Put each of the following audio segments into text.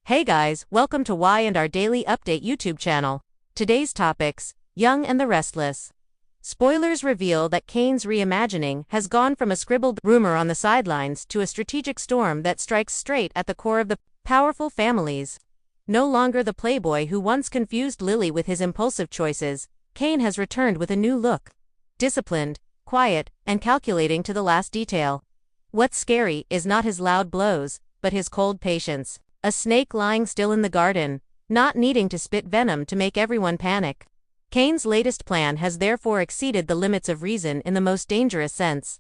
Hey guys, welcome to Y&R Daily Update YouTube channel. Today's topics: Young and the Restless. Spoilers reveal that Kane's reimagining has gone from a scribbled rumor on the sidelines to a strategic storm that strikes straight at the core of the powerful families. No longer the playboy who once confused Lily with his impulsive choices, Kane has returned with a new look. Disciplined, quiet, and calculating to the last detail. What's scary is not his loud blows, but his cold patience. A snake lying still in the garden, not needing to spit venom to make everyone panic. Kane's latest plan has therefore exceeded the limits of reason in the most dangerous sense.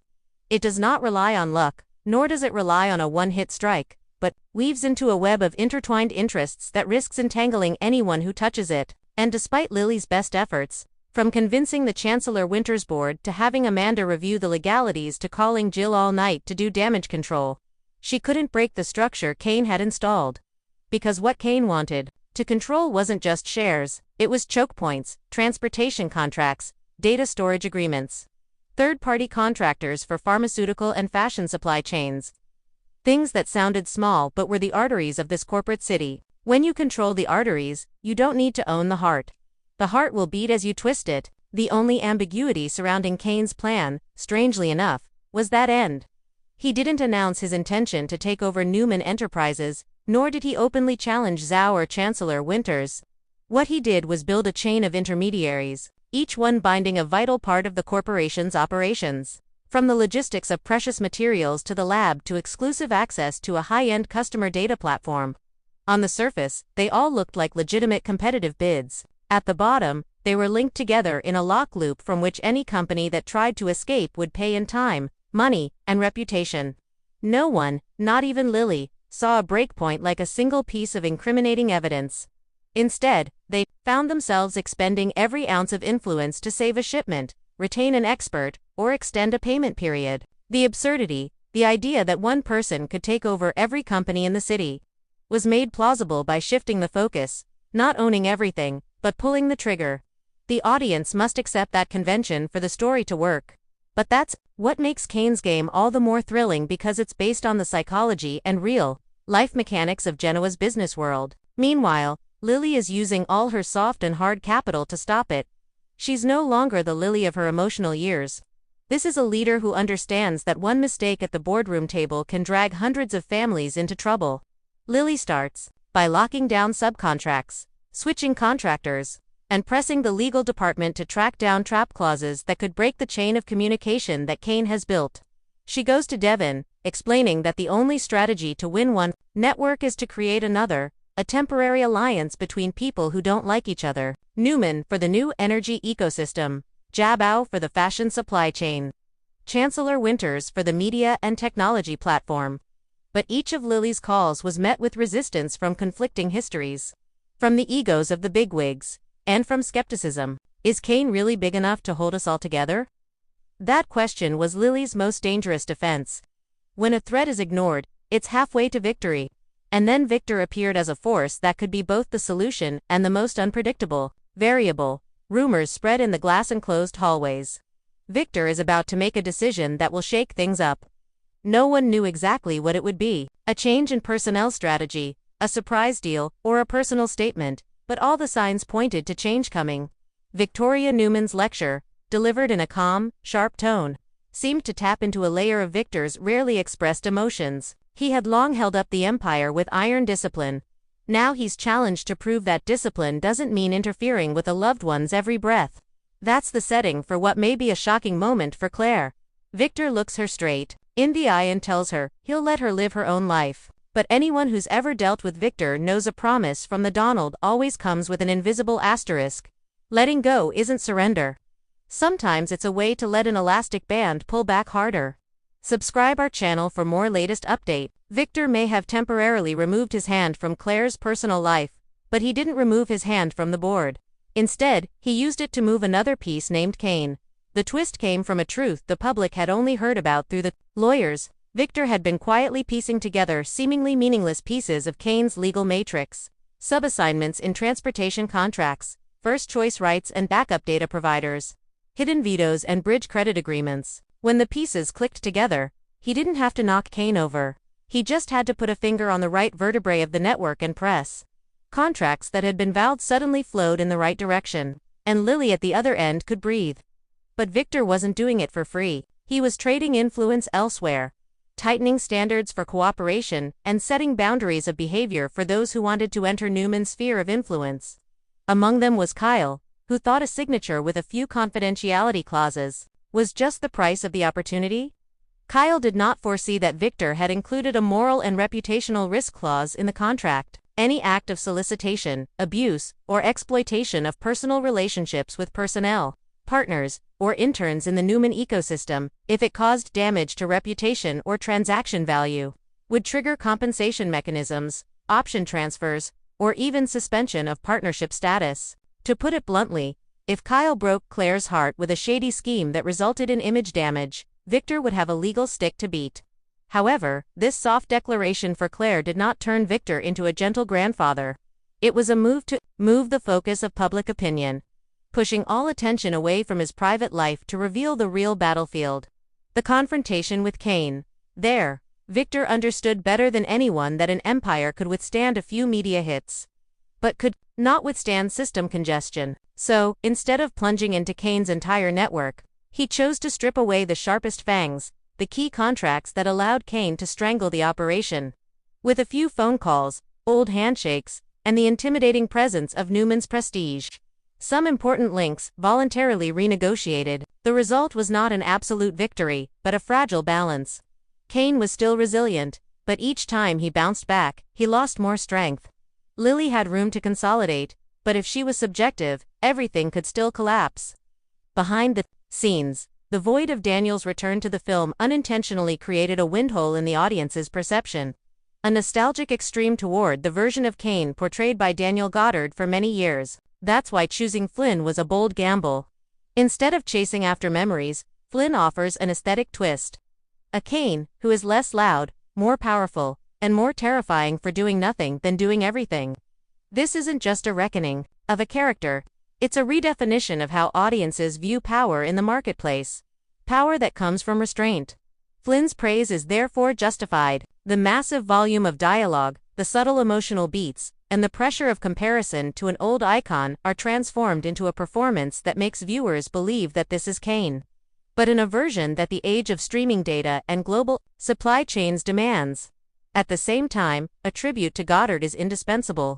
It does not rely on luck, nor does it rely on a one-hit strike, but weaves into a web of intertwined interests that risks entangling anyone who touches it. And despite Lily's best efforts, from convincing the Chancellor Winters Board to having Amanda review the legalities to calling Jill all night to do damage control, she couldn't break the structure Kane had installed. Because what Kane wanted to control wasn't just shares, it was choke points, transportation contracts, data storage agreements, third-party contractors for pharmaceutical and fashion supply chains. Things that sounded small but were the arteries of this corporate city. When you control the arteries, you don't need to own the heart. The heart will beat as you twist it. The only ambiguity surrounding Kane's plan, strangely enough, was that end. He didn't announce his intention to take over Newman Enterprises, nor did he openly challenge Zhao or Chancellor Winters. What he did was build a chain of intermediaries, each one binding a vital part of the corporation's operations. From the logistics of precious materials to the lab to exclusive access to a high-end customer data platform. On the surface, they all looked like legitimate competitive bids. At the bottom, they were linked together in a lock loop from which any company that tried to escape would pay in time, money, and reputation. No one, not even Lily, saw a breakpoint like a single piece of incriminating evidence. Instead, they found themselves expending every ounce of influence to save a shipment, retain an expert, or extend a payment period. The absurdity, the idea that one person could take over every company in the city, was made plausible by shifting the focus, not owning everything, but pulling the trigger. The audience must accept that convention for the story to work. But that's what makes Kane's game all the more thrilling, because it's based on the psychology and real-life mechanics of Genoa's business world. Meanwhile, Lily is using all her soft and hard capital to stop it. She's no longer the Lily of her emotional years. This is a leader who understands that one mistake at the boardroom table can drag hundreds of families into trouble. Lily starts by locking down subcontracts, switching contractors, and pressing the legal department to track down trap clauses that could break the chain of communication that Kane has built. She goes to Devon, explaining that the only strategy to win one network is to create another, a temporary alliance between people who don't like each other. Newman for the new energy ecosystem, Jiabao for the fashion supply chain, Chancellor Winters for the media and technology platform. But each of Lily's calls was met with resistance from conflicting histories, from the egos of the bigwigs, and from skepticism. Is Kane really big enough to hold us all together? That question was Lily's most dangerous defense. When a threat is ignored, it's halfway to victory. And then Victor appeared as a force that could be both the solution and the most unpredictable variable. Rumors spread in the glass-enclosed hallways. Victor is about to make a decision that will shake things up. No one knew exactly what it would be: a change in personnel strategy, a surprise deal, or a personal statement. But all the signs pointed to change coming. Victoria Newman's lecture, delivered in a calm, sharp tone, seemed to tap into a layer of Victor's rarely expressed emotions. He had long held up the empire with iron discipline. Now he's challenged to prove that discipline doesn't mean interfering with a loved one's every breath. That's the setting for what may be a shocking moment for Claire. Victor looks her straight in the eye and tells her he'll let her live her own life. But anyone who's ever dealt with Victor knows a promise from the Donald always comes with an invisible asterisk. Letting go isn't surrender. Sometimes it's a way to let an elastic band pull back harder. Subscribe our channel for more latest update. Victor may have temporarily removed his hand from Claire's personal life, but he didn't remove his hand from the board. Instead, he used it to move another piece named Kane. The twist came from a truth the public had only heard about through the lawyers. Victor had been quietly piecing together seemingly meaningless pieces of Kane's legal matrix. Subassignments in transportation contracts, first-choice rights and backup data providers, hidden vetoes and bridge credit agreements. When the pieces clicked together, he didn't have to knock Kane over. He just had to put a finger on the right vertebrae of the network and press. Contracts that had been vowed suddenly flowed in the right direction, and Lily at the other end could breathe. But Victor wasn't doing it for free. He was trading influence elsewhere, tightening standards for cooperation and setting boundaries of behavior for those who wanted to enter Newman's sphere of influence. Among them was Kyle, who thought a signature with a few confidentiality clauses was just the price of the opportunity. Kyle did not foresee that Victor had included a moral and reputational risk clause in the contract. Any act of solicitation, abuse, or exploitation of personal relationships with personnel, partners, or interns in the Newman ecosystem, if it caused damage to reputation or transaction value, would trigger compensation mechanisms, option transfers, or even suspension of partnership status. To put it bluntly, if Kyle broke Claire's heart with a shady scheme that resulted in image damage, Victor would have a legal stick to beat. However, this soft declaration for Claire did not turn Victor into a gentle grandfather. It was a move to move the focus of public opinion, pushing all attention away from his private life to reveal the real battlefield. The confrontation with Kane. There, Victor understood better than anyone that an empire could withstand a few media hits, but could not withstand system congestion. So, instead of plunging into Kane's entire network, he chose to strip away the sharpest fangs, the key contracts that allowed Kane to strangle the operation. With a few phone calls, old handshakes, and the intimidating presence of Newman's prestige, some important links voluntarily renegotiated, the result was not an absolute victory, but a fragile balance. Kane was still resilient, but each time he bounced back, he lost more strength. Lily had room to consolidate, but if she was subjective, everything could still collapse. Behind the scenes, the void of Daniel's return to the film unintentionally created a windhole in the audience's perception. A nostalgic extreme toward the version of Kane portrayed by Daniel Goddard for many years. That's why choosing Flynn was a bold gamble. Instead of chasing after memories, Flynn offers an aesthetic twist. A Kane who is less loud, more powerful, and more terrifying for doing nothing than doing everything. This isn't just a reckoning of a character. It's a redefinition of how audiences view power in the marketplace. Power that comes from restraint. Flynn's praise is therefore justified. The massive volume of dialogue, the subtle emotional beats, and the pressure of comparison to an old icon are transformed into a performance that makes viewers believe that this is Kane, but in a version that the age of streaming data and global supply chains demands. At the same time, a tribute to Goddard is indispensable.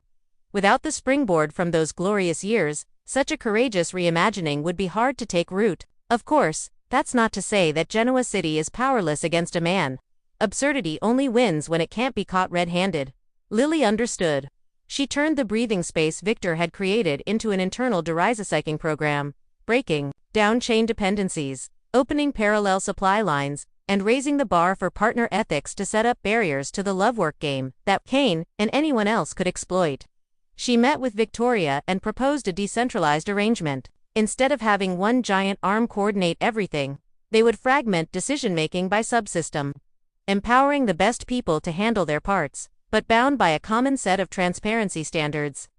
Without the springboard from those glorious years, such a courageous reimagining would be hard to take root. Of course, that's not to say that Genoa City is powerless against a man. Absurdity only wins when it can't be caught red-handed. Lily understood. She turned the breathing space Victor had created into an internal derisocycling program, breaking down chain dependencies, opening parallel supply lines, and raising the bar for partner ethics to set up barriers to the love-work game that Kane and anyone else could exploit. She met with Victoria and proposed a decentralized arrangement. Instead of having one giant arm coordinate everything, they would fragment decision-making by subsystem, empowering the best people to handle their parts, but bound by a common set of transparency standards.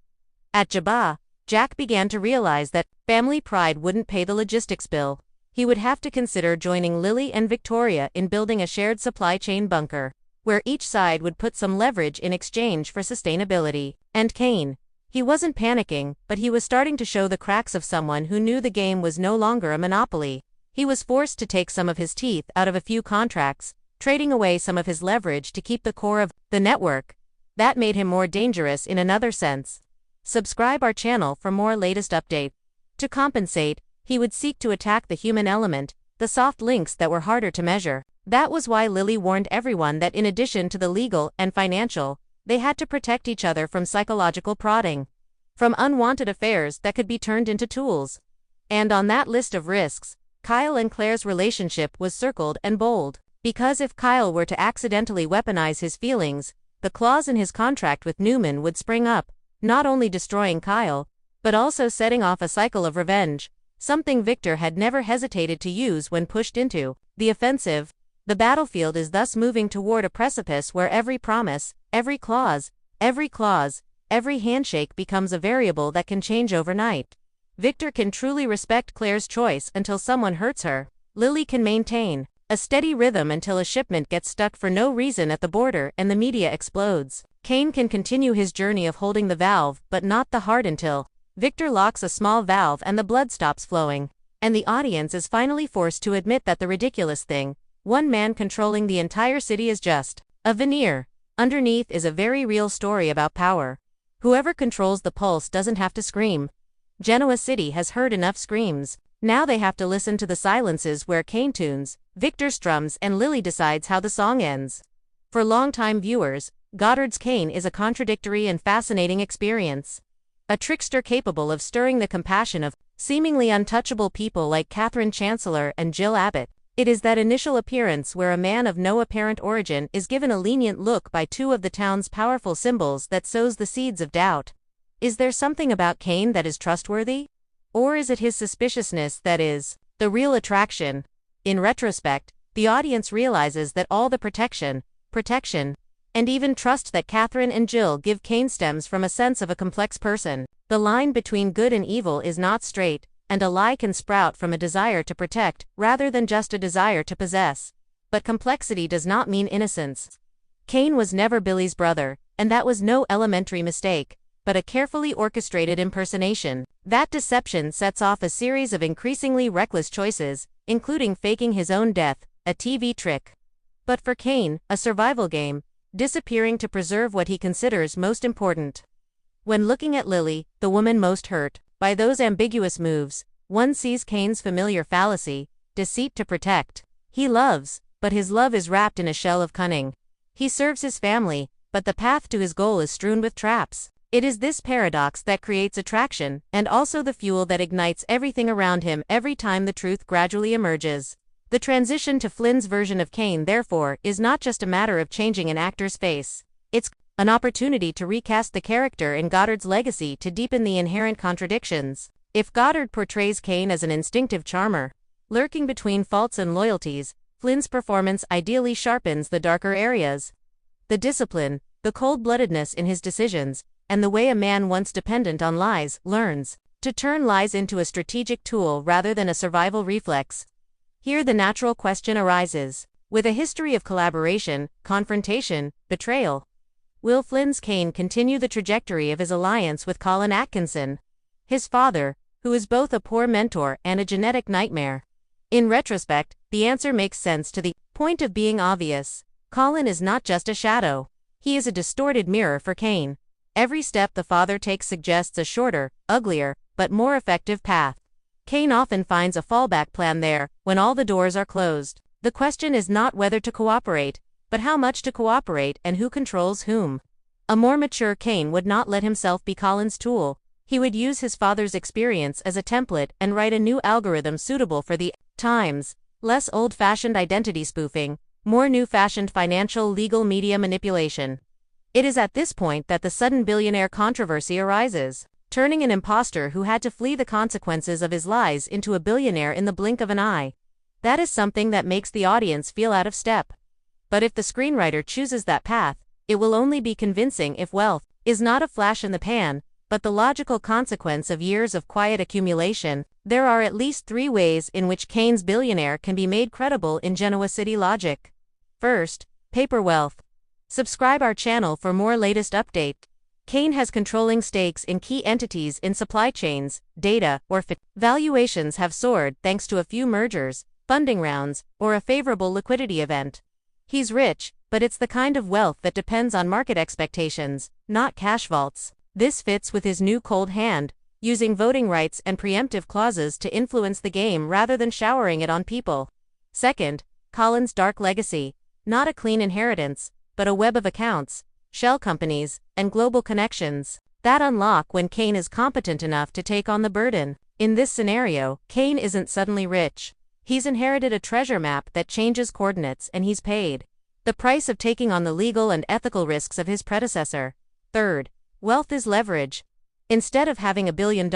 At Jabba, Jack began to realize that family pride wouldn't pay the logistics bill. He would have to consider joining Lily and Victoria in building a shared supply chain bunker, where each side would put some leverage in exchange for sustainability. And Kane. He wasn't panicking, but he was starting to show the cracks of someone who knew the game was no longer a monopoly. He was forced to take some of his teeth out of a few contracts, trading away some of his leverage to keep the core of the network. That made him more dangerous in another sense. Subscribe our channel for more latest updates. To compensate, he would seek to attack the human element, the soft links that were harder to measure. That was why Lily warned everyone that in addition to the legal and financial, they had to protect each other from psychological prodding, from unwanted affairs that could be turned into tools. And on that list of risks, Kyle and Claire's relationship was circled and bold. Because if Kyle were to accidentally weaponize his feelings, the clause in his contract with Newman would spring up, not only destroying Kyle, but also setting off a cycle of revenge, something Victor had never hesitated to use when pushed into the offensive. The battlefield is thus moving toward a precipice where every promise, every clause, every handshake becomes a variable that can change overnight. Victor can truly respect Claire's choice until someone hurts her. Lily can maintain A steady rhythm until a shipment gets stuck for no reason at the border and the media explodes. Cain can continue his journey of holding the valve, but not the heart until Victor locks a small valve and the blood stops flowing. And the audience is finally forced to admit that the ridiculous thing, one man controlling the entire city, is just a veneer. Underneath is a very real story about power. Whoever controls the pulse doesn't have to scream. Genoa City has heard enough screams. Now they have to listen to the silences where Cain tunes, Victor strums, and Lily decides how the song ends. For longtime viewers, Goddard's Cain is a contradictory and fascinating experience. A trickster capable of stirring the compassion of seemingly untouchable people like Catherine Chancellor and Jill Abbott. It is that initial appearance where a man of no apparent origin is given a lenient look by two of the town's powerful symbols that sows the seeds of doubt. Is there something about Cain that is trustworthy? Or is it his suspiciousness that is the real attraction? In retrospect, the audience realizes that all the protection, and even trust that Catherine and Jill give Cain stems from a sense of a complex person. The line between good and evil is not straight, and a lie can sprout from a desire to protect, rather than just a desire to possess. But complexity does not mean innocence. Cain was never Billy's brother, and that was no elementary mistake, but a carefully orchestrated impersonation. That deception sets off a series of increasingly reckless choices, including faking his own death, a TV trick. But for Cain, a survival game, disappearing to preserve what he considers most important. When looking at Lily, the woman most hurt by those ambiguous moves, one sees Cain's familiar fallacy, deceit to protect. He loves, but his love is wrapped in a shell of cunning. He serves his family, but the path to his goal is strewn with traps. It is this paradox that creates attraction, and also the fuel that ignites everything around him every time the truth gradually emerges. The transition to Flynn's version of Cain, therefore, is not just a matter of changing an actor's face. It's an opportunity to recast the character in Goddard's legacy to deepen the inherent contradictions. If Goddard portrays Cain as an instinctive charmer, lurking between faults and loyalties, Flynn's performance ideally sharpens the darker areas. The discipline, the cold-bloodedness in his decisions, and the way a man once dependent on lies learns to turn lies into a strategic tool rather than a survival reflex. Here the natural question arises. With a history of collaboration, confrontation, betrayal, will Flynn's Cain continue the trajectory of his alliance with Colin Atkinson, his father, who is both a poor mentor and a genetic nightmare? In retrospect, the answer makes sense to the point of being obvious. Colin is not just a shadow. He is a distorted mirror for Cain. Every step the father takes suggests a shorter, uglier, but more effective path. Cain often finds a fallback plan there, when all the doors are closed. The question is not whether to cooperate, but how much to cooperate and who controls whom. A more mature Cain would not let himself be Colin's tool. He would use his father's experience as a template and write a new algorithm suitable for the times. Less old-fashioned identity spoofing, more new-fashioned financial legal media manipulation. It is at this point that the sudden billionaire controversy arises, turning an imposter who had to flee the consequences of his lies into a billionaire in the blink of an eye. That is something that makes the audience feel out of step. But if the screenwriter chooses that path, it will only be convincing if wealth is not a flash in the pan, but the logical consequence of years of quiet accumulation. There are at least 3 ways in which Cain's billionaire can be made credible in Genoa City logic. First, paper wealth. Subscribe our channel for more latest update. Cain has controlling stakes in key entities in supply chains, data, or valuations have soared thanks to a few mergers, funding rounds, or a favorable liquidity event. He's rich, but it's the kind of wealth that depends on market expectations, not cash vaults. This fits with his new cold hand, using voting rights and preemptive clauses to influence the game rather than showering it on people. Second, Colin's dark legacy. Not a clean inheritance, but a web of accounts, shell companies, and global connections that unlock when Cain is competent enough to take on the burden. In this scenario, Cain isn't suddenly rich. He's inherited a treasure map that changes coordinates, and he's paid the price of taking on the legal and ethical risks of his predecessor. Third, wealth is leverage. Instead of having $1 billion,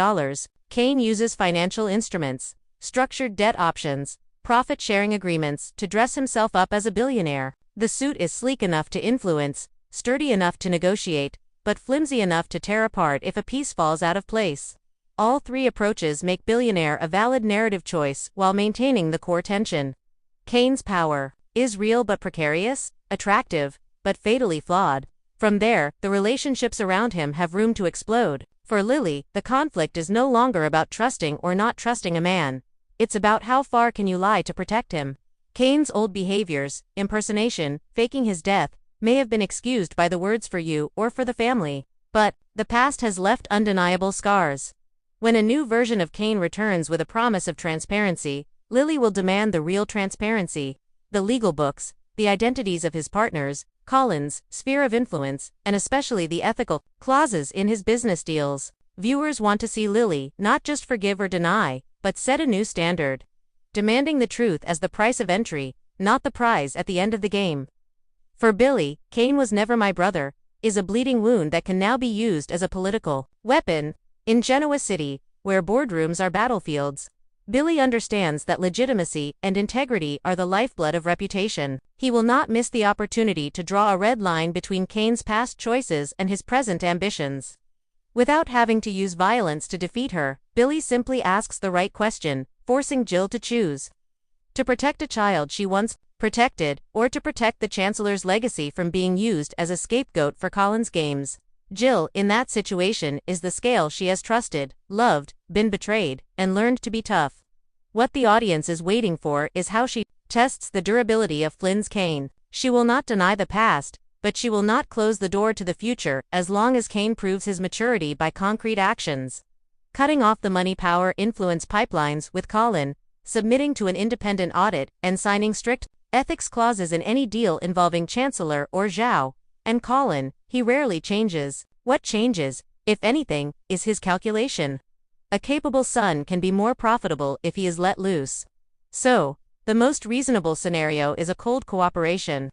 Cain uses financial instruments, structured debt options, profit-sharing agreements to dress himself up as a billionaire. The suit is sleek enough to influence, sturdy enough to negotiate, but flimsy enough to tear apart if a piece falls out of place. All 3 approaches make billionaire a valid narrative choice while maintaining the core tension. Kane's power is real but precarious, attractive, but fatally flawed. From there, the relationships around him have room to explode. For Lily, the conflict is no longer about trusting or not trusting a man. It's about how far can you lie to protect him. Kane's old behaviors, impersonation, faking his death, may have been excused by the words "for you" or "for the family." But the past has left undeniable scars. When a new version of Kane returns with a promise of transparency, Lily will demand the real transparency. The legal books, the identities of his partners, Colin's sphere of influence, and especially the ethical clauses in his business deals. Viewers want to see Lily not just forgive or deny, but set a new standard. Demanding the truth as the price of entry, not the prize at the end of the game. For Billy, Kane was never my brother, is a bleeding wound that can now be used as a political weapon. In Genoa City, where boardrooms are battlefields, Billy understands that legitimacy and integrity are the lifeblood of reputation. He will not miss the opportunity to draw a red line between Kane's past choices and his present ambitions. Without having to use violence to defeat her, Billy simply asks the right question, forcing Jill to choose. To protect a child she once protected, or to protect the Chancellor's legacy from being used as a scapegoat for Colin's games. Jill, in that situation, is the scale she has trusted, loved, been betrayed, and learned to be tough. What the audience is waiting for is how she tests the durability of Flynn's Kane. She will not deny the past, but she will not close the door to the future as long as Kane proves his maturity by concrete actions. Cutting off the money power influence pipelines with Colin, submitting to an independent audit, and signing strict ethics clauses in any deal involving Chancellor or Zhao. And Colin, he rarely changes. What changes, if anything, is his calculation. A capable son can be more profitable if he is let loose. So, the most reasonable scenario is a cold cooperation.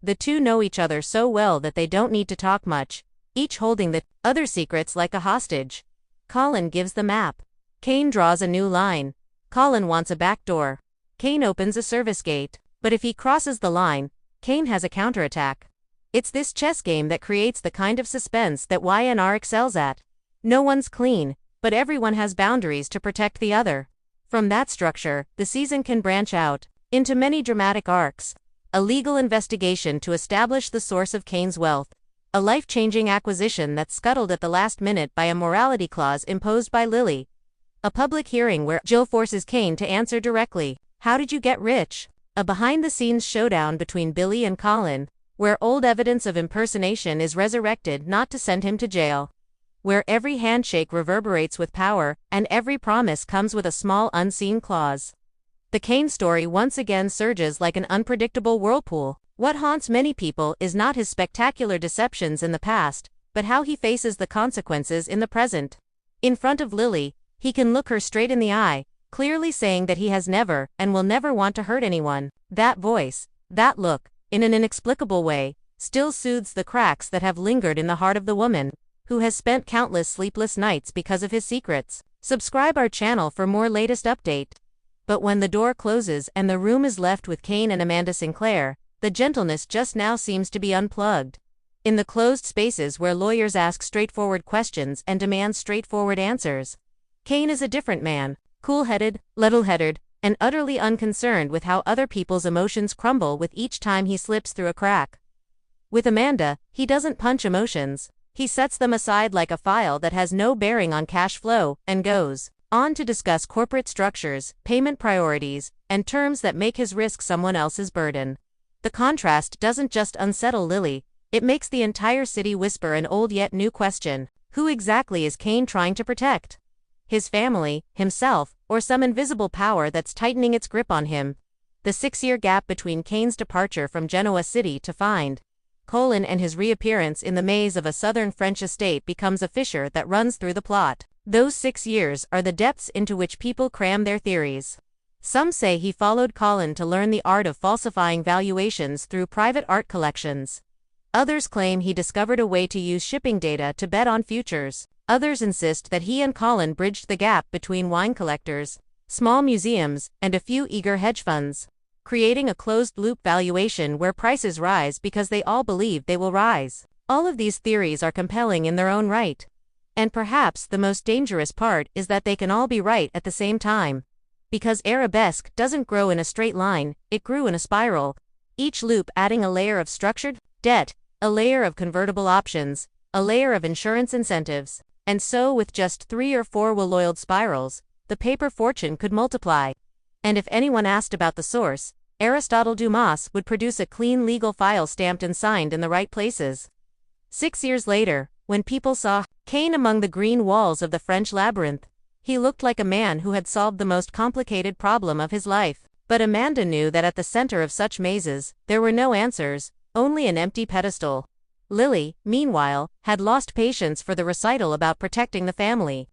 The two know each other so well that they don't need to talk much, each holding the other secrets like a hostage. Colin gives the map. Kane draws a new line. Colin wants a back door. Kane opens a service gate. But if he crosses the line, Kane has a counterattack. It's this chess game that creates the kind of suspense that Y&R excels at. No one's clean, but everyone has boundaries to protect the other. From that structure, the season can branch out into many dramatic arcs. A legal investigation to establish the source of Kane's wealth. A life-changing acquisition that's scuttled at the last minute by a morality clause imposed by Lily. A public hearing where Jill forces Kane to answer directly. How did you get rich? A behind-the-scenes showdown between Billy and Colin, where old evidence of impersonation is resurrected not to send him to jail. Where every handshake reverberates with power, and every promise comes with a small unseen clause. The Kane story once again surges like an unpredictable whirlpool. What haunts many people is not his spectacular deceptions in the past, but how he faces the consequences in the present. In front of Lily, he can look her straight in the eye, clearly saying that he has never, and will never want to hurt anyone. That voice, that look, in an inexplicable way, still soothes the cracks that have lingered in the heart of the woman, who has spent countless sleepless nights because of his secrets. Subscribe our channel for more latest update. But when the door closes and the room is left with Kane and Amanda Sinclair, the gentleness just now seems to be unplugged. In the closed spaces where lawyers ask straightforward questions and demand straightforward answers, Kane is a different man. Cool-headed, level-headed, and utterly unconcerned with how other people's emotions crumble with each time he slips through a crack. With Amanda, he doesn't punch emotions. He sets them aside like a file that has no bearing on cash flow, and goes on to discuss corporate structures, payment priorities, and terms that make his risk someone else's burden. The contrast doesn't just unsettle Lily, it makes the entire city whisper an old yet new question. Who exactly is Kane trying to protect? His family, himself, or some invisible power that's tightening its grip on him? The 6-year gap between Kane's departure from Genoa City to find Colin and his reappearance in the maze of a southern French estate becomes a fissure that runs through the plot. Those 6 years are the depths into which people cram their theories. Some say he followed Colin to learn the art of falsifying valuations through private art collections. Others claim he discovered a way to use shipping data to bet on futures. Others insist that he and Colin bridged the gap between wine collectors, small museums, and a few eager hedge funds, creating a closed-loop valuation where prices rise because they all believe they will rise. All of these theories are compelling in their own right. And perhaps the most dangerous part is that they can all be right at the same time. Because arabesque doesn't grow in a straight line, it grew in a spiral, each loop adding a layer of structured debt, a layer of convertible options, a layer of insurance incentives. And so with just 3 or 4 well-oiled spirals, the paper fortune could multiply. And if anyone asked about the source, Aristotle Dumas would produce a clean legal file stamped and signed in the right places. 6 years later, when people saw Cain among the green walls of the French labyrinth, he looked like a man who had solved the most complicated problem of his life. But Amanda knew that at the center of such mazes, there were no answers, only an empty pedestal. Lily, meanwhile, had lost patience for the recital about protecting the family.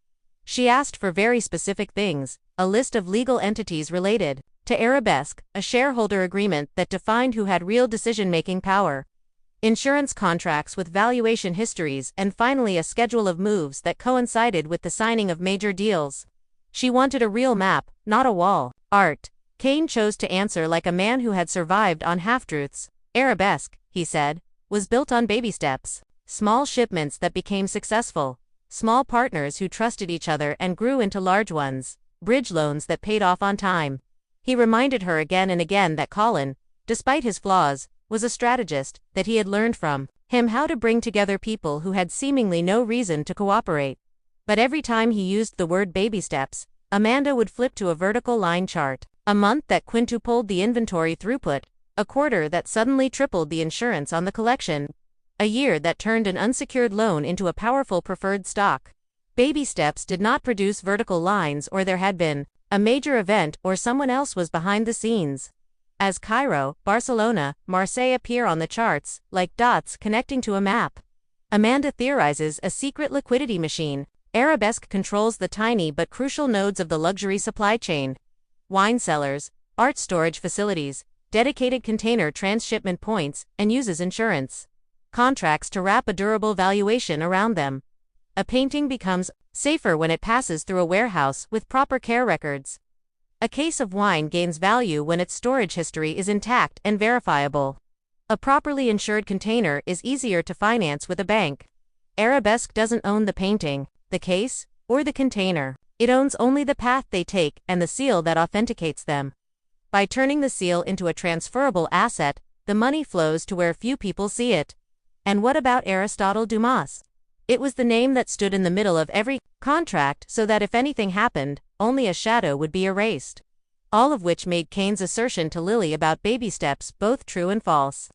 She asked for very specific things, a list of legal entities related to arabesque, a shareholder agreement that defined who had real decision-making power, insurance contracts with valuation histories, and finally a schedule of moves that coincided with the signing of major deals. She wanted a real map, not a wall art. Cain chose to answer like a man who had survived on half-truths. Arabesque, he said, was built on baby steps, small shipments that became successful, small partners who trusted each other and grew into large ones, bridge loans that paid off on time. He reminded her again and again that Colin, despite his flaws, was a strategist, that he had learned from him how to bring together people who had seemingly no reason to cooperate. But every time he used the word baby steps, Amanda would flip to a vertical line chart. A month that quintupled the inventory throughput, a quarter that suddenly tripled the insurance on the collection, a year that turned an unsecured loan into a powerful preferred stock. Baby steps did not produce vertical lines, or there had been a major event or someone else was behind the scenes. As Cairo, Barcelona, Marseille appear on the charts, like dots connecting to a map, Amanda theorizes a secret liquidity machine. Arabesque controls the tiny but crucial nodes of the luxury supply chain. Wine cellars, art storage facilities, dedicated container transshipment points, and uses insurance contracts to wrap a durable valuation around them. A painting becomes safer when it passes through a warehouse with proper care records. A case of wine gains value when its storage history is intact and verifiable. A properly insured container is easier to finance with a bank. Arabesque doesn't own the painting, the case, or the container. It owns only the path they take and the seal that authenticates them. By turning the seal into a transferable asset, the money flows to where few people see it. And what about Aristotle Dumas? It was the name that stood in the middle of every contract so that if anything happened, only a shadow would be erased. All of which made Cain's assertion to Lily about baby steps both true and false.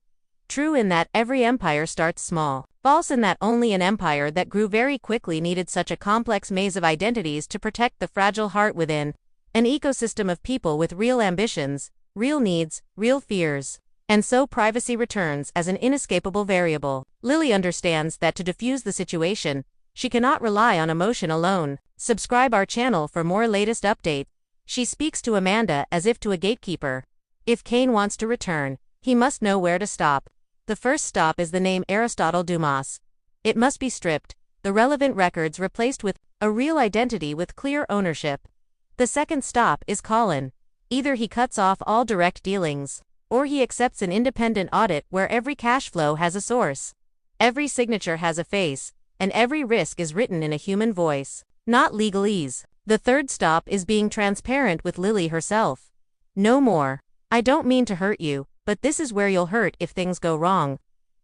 True in that every empire starts small. False in that only an empire that grew very quickly needed such a complex maze of identities to protect the fragile heart within, an ecosystem of people with real ambitions, real needs, real fears. And so privacy returns as an inescapable variable. Lily understands that to diffuse the situation, she cannot rely on emotion alone. Subscribe our channel for more latest updates. She speaks to Amanda as if to a gatekeeper. If Cain wants to return, he must know where to stop. The first stop is the name Aristotle Dumas. It must be stripped, the relevant records replaced with a real identity with clear ownership. The second stop is Colin. Either he cuts off all direct dealings, or he accepts an independent audit where every cash flow has a source, every signature has a face, and every risk is written in a human voice, not legalese. The third stop is being transparent with Lily herself. No more. I don't mean to hurt you, but this is where you'll hurt if things go wrong.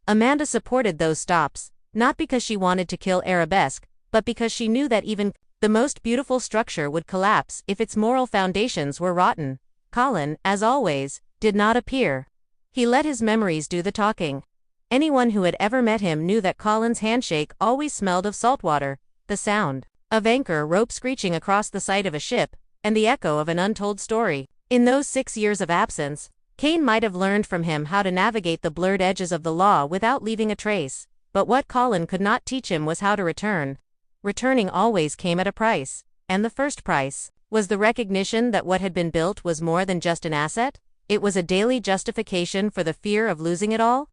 Amanda supported those stops, not because she wanted to kill arabesque, but because she knew that even the most beautiful structure would collapse if its moral foundations were rotten. Colin, as always, did not appear. He let his memories do the talking. Anyone who had ever met him knew that Colin's handshake always smelled of saltwater, the sound of anchor rope screeching across the side of a ship, and the echo of an untold story. In those 6 years of absence, Cain might have learned from him how to navigate the blurred edges of the law without leaving a trace, but what Colin could not teach him was how to return. Returning always came at a price, and the first price was the recognition that what had been built was more than just an asset. It was a daily justification for the fear of losing it all.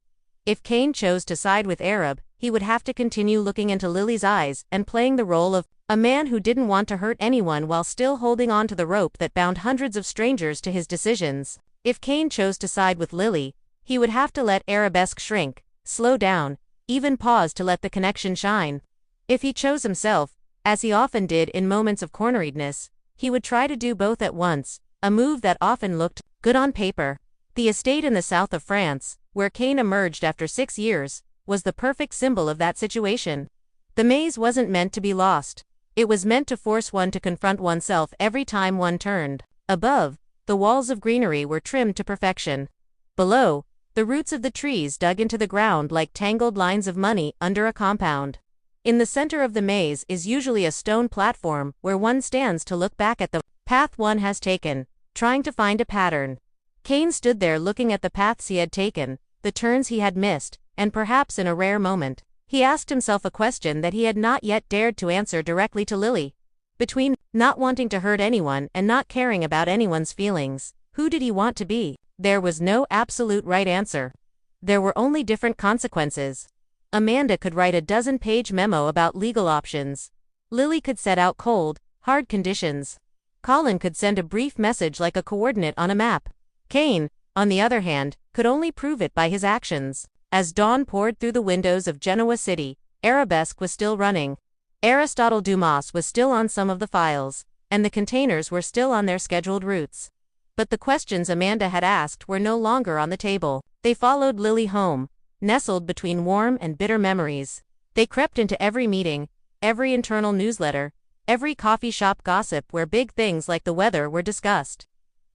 If Cain chose to side with Arab, he would have to continue looking into Lily's eyes and playing the role of a man who didn't want to hurt anyone while still holding on to the rope that bound hundreds of strangers to his decisions. If Cain chose to side with Lily, he would have to let arabesque shrink, slow down, even pause to let the connection shine. If he chose himself, as he often did in moments of corneredness, He would try to do both at once, a move that often looked good on paper. The estate in the south of France, where Cain emerged after 6 years, was the perfect symbol of that situation. The maze wasn't meant to be lost. It was meant to force one to confront oneself every time one turned. Above, the walls of greenery were trimmed to perfection. Below, the roots of the trees dug into the ground like tangled lines of money under a compound. In the center of the maze is usually a stone platform where one stands to look back at the path one has taken, trying to find a pattern. Cain stood there looking at the paths he had taken, the turns he had missed, and perhaps in a rare moment, he asked himself a question that he had not yet dared to answer directly to Lily. Between not wanting to hurt anyone and not caring about anyone's feelings, who did he want to be? There was no absolute right answer. There were only different consequences. Amanda could write a dozen-page memo about legal options. Lily could set out cold, hard conditions. Colin could send a brief message like a coordinate on a map. Cain, on the other hand, could only prove it by his actions. As dawn poured through the windows of Genoa City, Arabesque was still running. Aristotle Dumas was still on some of the files, and the containers were still on their scheduled routes. But the questions Amanda had asked were no longer on the table. They followed Lily home, nestled between warm and bitter memories. They crept into every meeting, every internal newsletter, every coffee shop gossip where big things like the weather were discussed.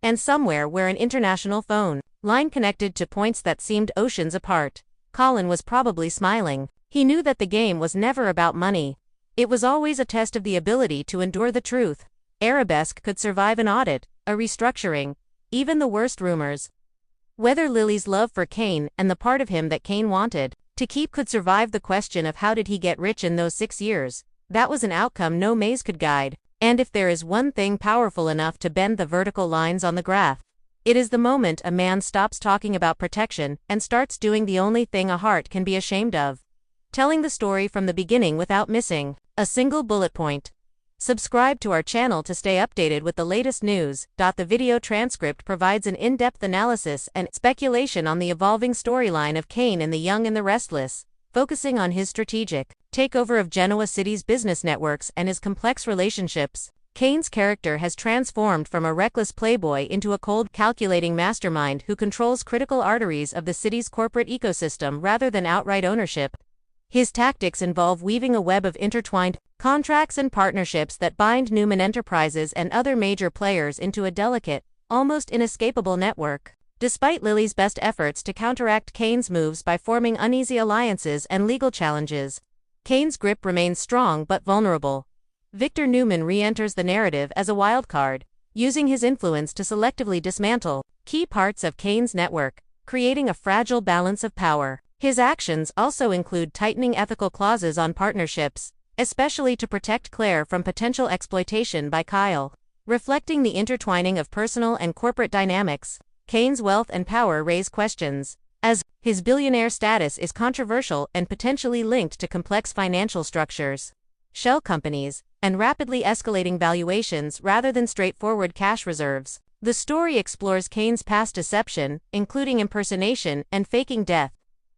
And somewhere where an international phone line connected to points that seemed oceans apart, Colin was probably smiling. He knew that the game was never about money. It was always a test of the ability to endure the truth. Arabesque could survive an audit, a restructuring, even the worst rumors. Whether Lily's love for Cain and the part of him that Cain wanted to keep could survive the question of how did he get rich in those 6 years, that was an outcome no maze could guide. And if there is one thing powerful enough to bend the vertical lines on the graph, it is the moment a man stops talking about protection and starts doing the only thing a heart can be ashamed of. Telling the story from the beginning without missing a single bullet point. Subscribe to our channel to stay updated with the latest news. The video transcript provides an in-depth analysis and speculation on the evolving storyline of Cain in The Young and the Restless, focusing on his strategic takeover of Genoa City's business networks and his complex relationships. Cain's character has transformed from a reckless playboy into a cold, calculating mastermind who controls critical arteries of the city's corporate ecosystem rather than outright ownership. His tactics involve weaving a web of intertwined contracts and partnerships that bind Newman Enterprises and other major players into a delicate, almost inescapable network. Despite Lily's best efforts to counteract Cain's moves by forming uneasy alliances and legal challenges, Cain's grip remains strong but vulnerable. Victor Newman re-enters the narrative as a wildcard, using his influence to selectively dismantle key parts of Cain's network, creating a fragile balance of power. His actions also include tightening ethical clauses on partnerships, especially to protect Claire from potential exploitation by Kyle. Reflecting the intertwining of personal and corporate dynamics, Cain's wealth and power raise questions, as his billionaire status is controversial and potentially linked to complex financial structures, shell companies, and rapidly escalating valuations rather than straightforward cash reserves. The story explores Cain's past deception, including impersonation and faking death,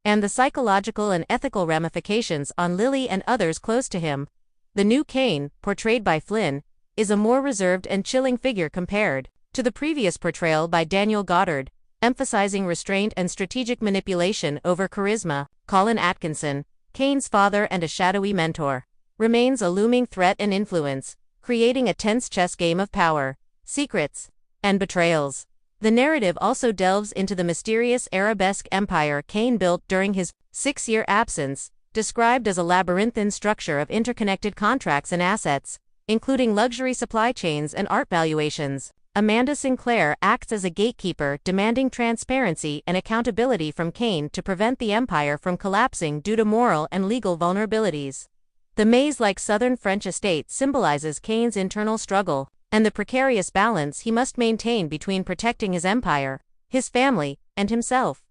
and the psychological and ethical ramifications on Lily and others close to him. The new Cain, portrayed by Flynn, is a more reserved and chilling figure compared to the previous portrayal by Daniel Goddard, emphasizing restraint and strategic manipulation over charisma. Colin Atkinson, Cain's father and a shadowy mentor, remains a looming threat and influence, creating a tense chess game of power, secrets, and betrayals. The narrative also delves into the mysterious Arabesque empire Cain built during his 6-year absence, described as a labyrinthine structure of interconnected contracts and assets, including luxury supply chains and art valuations. Amanda Sinclair acts as a gatekeeper, demanding transparency and accountability from Cain to prevent the empire from collapsing due to moral and legal vulnerabilities. The maze-like southern French estate symbolizes Cain's internal struggle and the precarious balance he must maintain between protecting his empire, his family, and himself.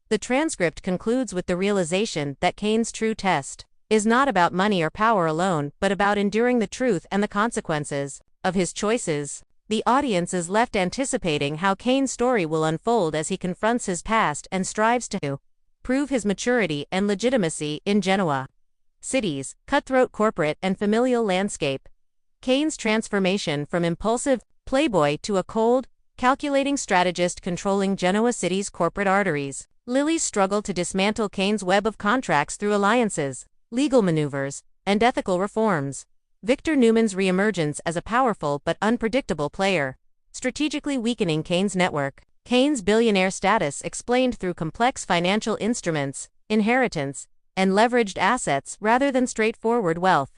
The transcript concludes with the realization that Cain's true test is not about money or power alone, but about enduring the truth and the consequences of his choices. The audience is left anticipating how Cain's story will unfold as he confronts his past and strives to prove his maturity and legitimacy in Genoa City's cutthroat corporate and familial landscape. Kane's transformation from impulsive playboy to a cold, calculating strategist controlling Genoa City's corporate arteries. Lily's struggle to dismantle Kane's web of contracts through alliances, legal maneuvers, and ethical reforms. Victor Newman's reemergence as a powerful but unpredictable player, strategically weakening Kane's network. Kane's billionaire status explained through complex financial instruments, inheritance, and leveraged assets rather than straightforward wealth.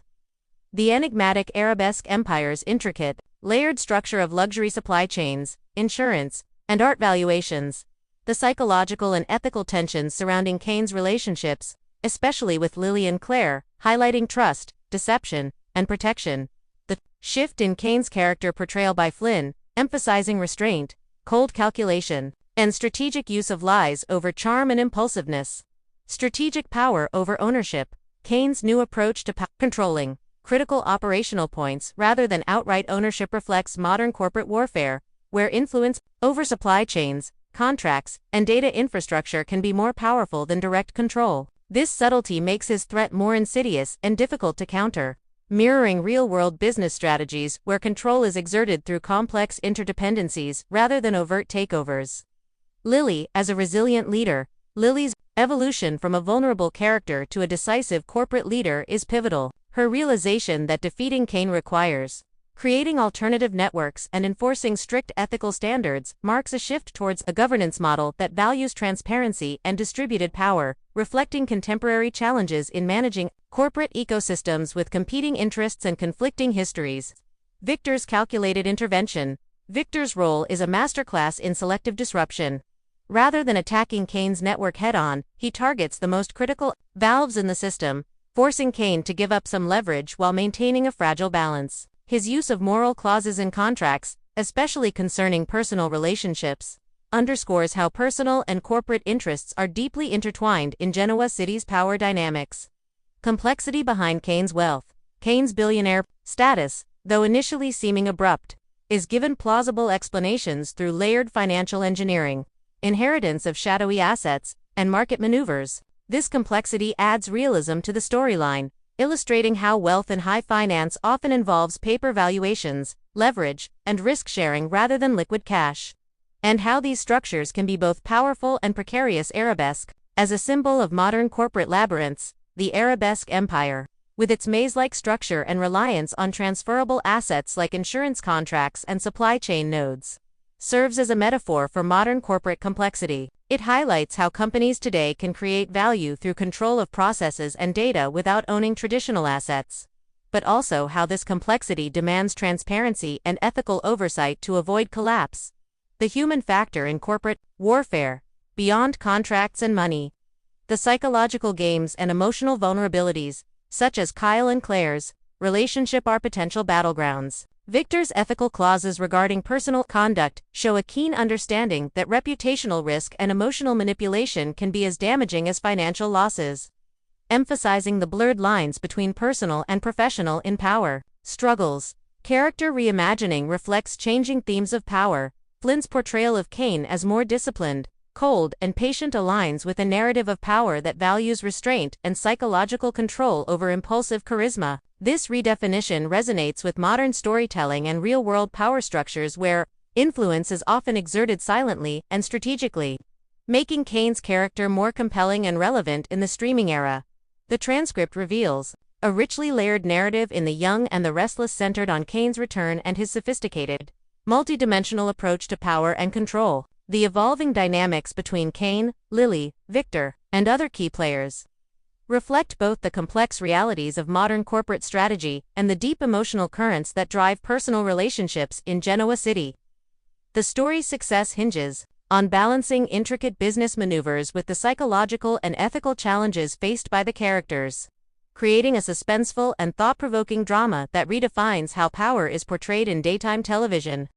The enigmatic Arabesque empire's intricate, layered structure of luxury supply chains, insurance, and art valuations. The psychological and ethical tensions surrounding Kane's relationships, especially with Lily and Claire, highlighting trust, deception, and protection. The shift in Kane's character portrayal by Flynn, emphasizing restraint, cold calculation, and strategic use of lies over charm and impulsiveness. Strategic power over ownership. Kane's new approach to controlling critical operational points rather than outright ownership reflects modern corporate warfare, where influence over supply chains, contracts, and data infrastructure can be more powerful than direct control. This subtlety makes his threat more insidious and difficult to counter, mirroring real-world business strategies where control is exerted through complex interdependencies rather than overt takeovers. Lily, as a resilient leader. Lily's evolution from a vulnerable character to a decisive corporate leader is pivotal. Her realization that defeating Kane requires creating alternative networks and enforcing strict ethical standards marks a shift towards a governance model that values transparency and distributed power, reflecting contemporary challenges in managing corporate ecosystems with competing interests and conflicting histories. Victor's calculated intervention. Victor's role is a masterclass in selective disruption. Rather than attacking Kane's network head-on, he targets the most critical valves in the system, forcing Kane to give up some leverage while maintaining a fragile balance. His use of moral clauses in contracts, especially concerning personal relationships, underscores how personal and corporate interests are deeply intertwined in Genoa City's power dynamics. Complexity behind Kane's wealth. Kane's billionaire status, though initially seeming abrupt, is given plausible explanations through layered financial engineering, inheritance of shadowy assets, and market maneuvers. This complexity adds realism to the storyline, illustrating how wealth in high finance often involves paper valuations, leverage, and risk-sharing rather than liquid cash, and how these structures can be both powerful and precarious. Arabesque, as a symbol of modern corporate labyrinths, the Arabesque empire, with its maze-like structure and reliance on transferable assets like insurance contracts and supply chain nodes, serves as a metaphor for modern corporate complexity. It highlights how companies today can create value through control of processes and data without owning traditional assets, but also how this complexity demands transparency and ethical oversight to avoid collapse. The human factor in corporate warfare, beyond contracts and money. The psychological games and emotional vulnerabilities, such as Kyle and Claire's relationship, are potential battlegrounds. Victor's ethical clauses regarding personal conduct show a keen understanding that reputational risk and emotional manipulation can be as damaging as financial losses, emphasizing the blurred lines between personal and professional in power struggles. Character reimagining reflects changing themes of power. Flynn's portrayal of Kane as more disciplined, cold, and patient aligns with a narrative of power that values restraint and psychological control over impulsive charisma. This redefinition resonates with modern storytelling and real-world power structures where influence is often exerted silently and strategically, making Kane's character more compelling and relevant in the streaming era. The transcript reveals a richly layered narrative in The Young and the Restless centered on Kane's return and his sophisticated, multidimensional approach to power and control. The evolving dynamics between Kane, Lily, Victor, and other key players reflect both the complex realities of modern corporate strategy and the deep emotional currents that drive personal relationships in Genoa City. The story's success hinges on balancing intricate business maneuvers with the psychological and ethical challenges faced by the characters, creating a suspenseful and thought-provoking drama that redefines how power is portrayed in daytime television.